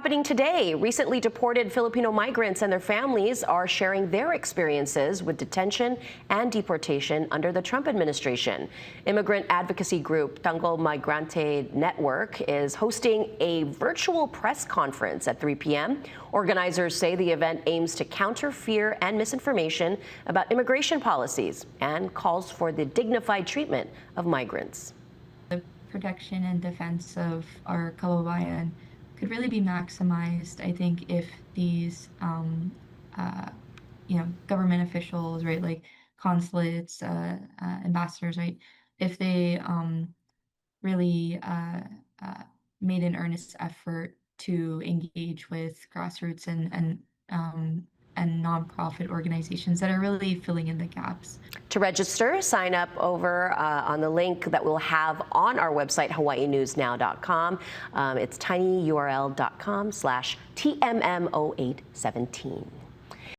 happening today. Recently deported Filipino migrants and their families are sharing their experiences with detention and deportation under the Trump administration. Immigrant advocacy group Tanggol Migrante Network is hosting a virtual press conference at 3 p.m. Organizers say the event aims to counter fear and misinformation about immigration policies and calls for the dignified treatment of migrants. The protection and defense of our kababayan could really be maximized, I think, if these, government officials, right, like consulates, ambassadors, right, if they really made an earnest effort to engage with grassroots and nonprofit organizations that are really filling in the gaps. To register, sign up over on the link that we'll have on our website, hawaiinewsnow.com. It's tinyurl.com/TMM0817.